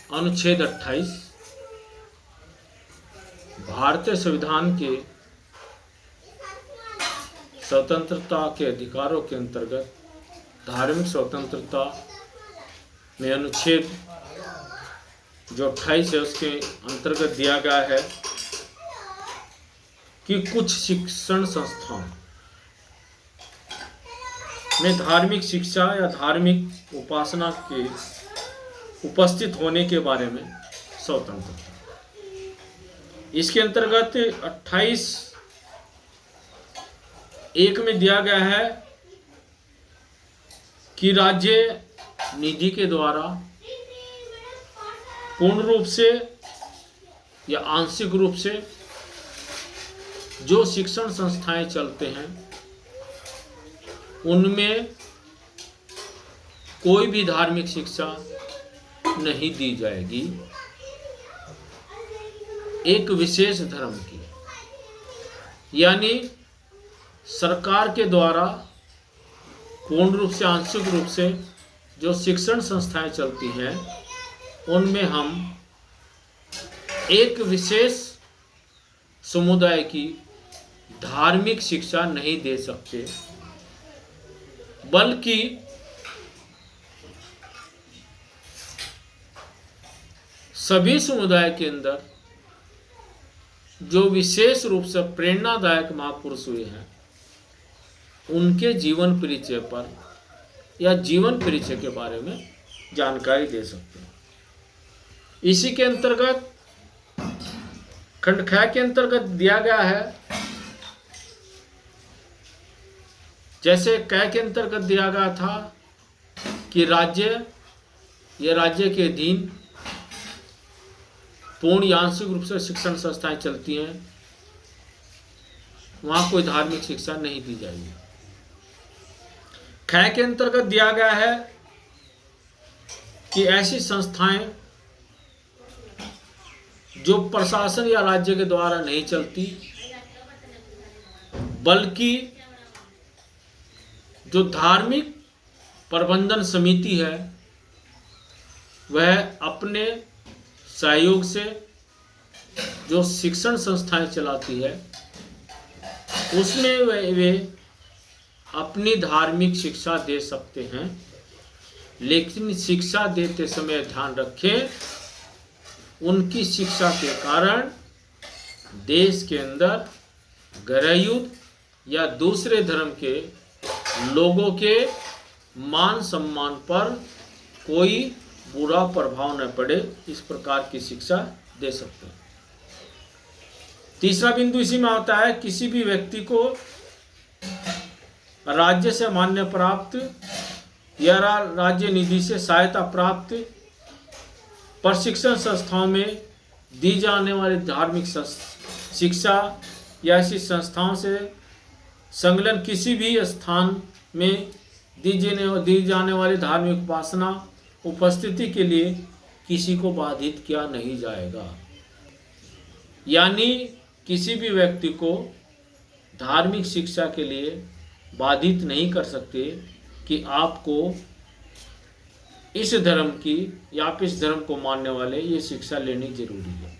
अनुच्छेद 28 भारतीय संविधान के स्वतंत्रता के अधिकारों के अंतर्गत धार्मिक स्वतंत्रता में अनुच्छेद जो 28 है उसके अंतर्गत दिया गया है कि कुछ शिक्षण संस्थाओं में धार्मिक शिक्षा या धार्मिक उपासना के उपस्थित होने के बारे में स्वतंत्रता। इसके अंतर्गत 28(1) में दिया गया है कि राज्य निधि के द्वारा पूर्ण रूप से या आंशिक रूप से जो शिक्षण संस्थाएं चलते हैं उनमें कोई भी धार्मिक शिक्षा नहीं दी जाएगी, एक विशेष धर्म की। यानी सरकार के द्वारा पूर्ण रूप से आंशिक रूप से जो शिक्षण संस्थाएं चलती हैं उनमें हम एक विशेष समुदाय की धार्मिक शिक्षा नहीं दे सकते, बल्कि सभी समुदाय के अंदर जो विशेष रूप से प्रेरणादायक महापुरुष हुए हैं उनके जीवन परिचय पर या जीवन परिचय के बारे में जानकारी दे सकते हैं। इसी के अंतर्गत खंड ख के अंतर्गत दिया गया है, जैसे क के अंतर्गत दिया गया था कि राज्य के अधीन पूर्ण या आंशिक रूप से शिक्षण संस्थाएं चलती हैं, वहां कोई धार्मिक शिक्षा नहीं दी जाएगी। ख के अंतर्गत दिया गया है कि ऐसी संस्थाएं जो प्रशासन या राज्य के द्वारा नहीं चलती, बल्कि जो धार्मिक प्रबंधन समिति है वह अपने सहयोग से जो शिक्षण संस्थाएं चलाती है उसमें वे अपनी धार्मिक शिक्षा दे सकते हैं, लेकिन शिक्षा देते समय ध्यान रखें उनकी शिक्षा के कारण देश के अंदर गृहयुद्ध या दूसरे धर्म के लोगों के मान सम्मान पर कोई बुरा प्रभाव न पड़े, इस प्रकार की शिक्षा दे सकते हैं। तीसरा बिंदु इसी में आता है, किसी भी व्यक्ति को राज्य से मान्य प्राप्त या राज्य निधि से सहायता प्राप्त प्रशिक्षण संस्थाओं में दी जाने वाली धार्मिक शिक्षा या ऐसी संस्थाओं से संलग्न किसी भी स्थान में दी जाने वाली धार्मिक उपासना उपस्थिति के लिए किसी को बाधित किया नहीं जाएगा। यानी किसी भी व्यक्ति को धार्मिक शिक्षा के लिए बाधित नहीं कर सकते कि आपको इस धर्म की या आप इस धर्म को मानने वाले ये शिक्षा लेनी जरूरी है।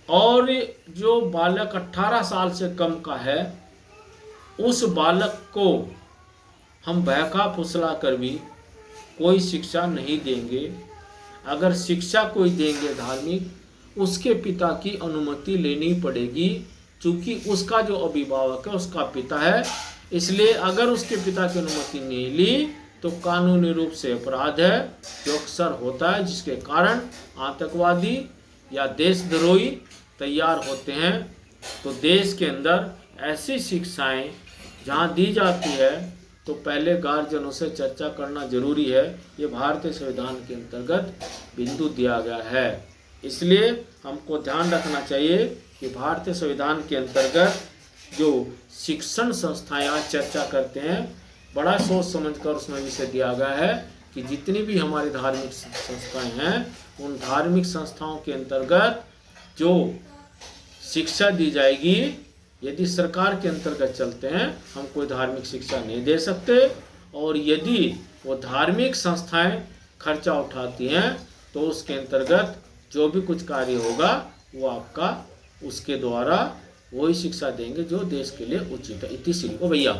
और जो बालक 18 साल से कम का है उस बालक को हम बहका फुसला कर भी कोई शिक्षा नहीं देंगे। अगर शिक्षा कोई देंगे धार्मिक, उसके पिता की अनुमति लेनी पड़ेगी, क्योंकि उसका जो अभिभावक है उसका पिता है। इसलिए अगर उसके पिता की अनुमति नहीं ली तो कानूनी रूप से अपराध है जो अक्सर होता है, जिसके कारण आतंकवादी या देशद्रोही तैयार होते हैं। तो देश के अंदर ऐसी शिक्षाएं जहां दी जाती है तो पहले गार्जियनों से चर्चा करना जरूरी है। ये भारतीय संविधान के अंतर्गत बिंदु दिया गया है। इसलिए हमको ध्यान रखना चाहिए कि भारतीय संविधान के अंतर्गत जो शिक्षण संस्थाएं आज चर्चा करते हैं, बड़ा सोच समझकर उसमें विषय दिया गया है कि जितनी भी हमारी धार्मिक संस्थाएं हैं उन धार्मिक संस्थाओं के अंतर्गत जो शिक्षा दी जाएगी, यदि सरकार के अंतर्गत चलते हैं हम कोई धार्मिक शिक्षा नहीं दे सकते। और यदि वो धार्मिक संस्थाएं खर्चा उठाती हैं तो उसके अंतर्गत जो भी कुछ कार्य होगा वो आपका उसके द्वारा वही शिक्षा देंगे जो देश के लिए उचित है। इति श्री को भैया।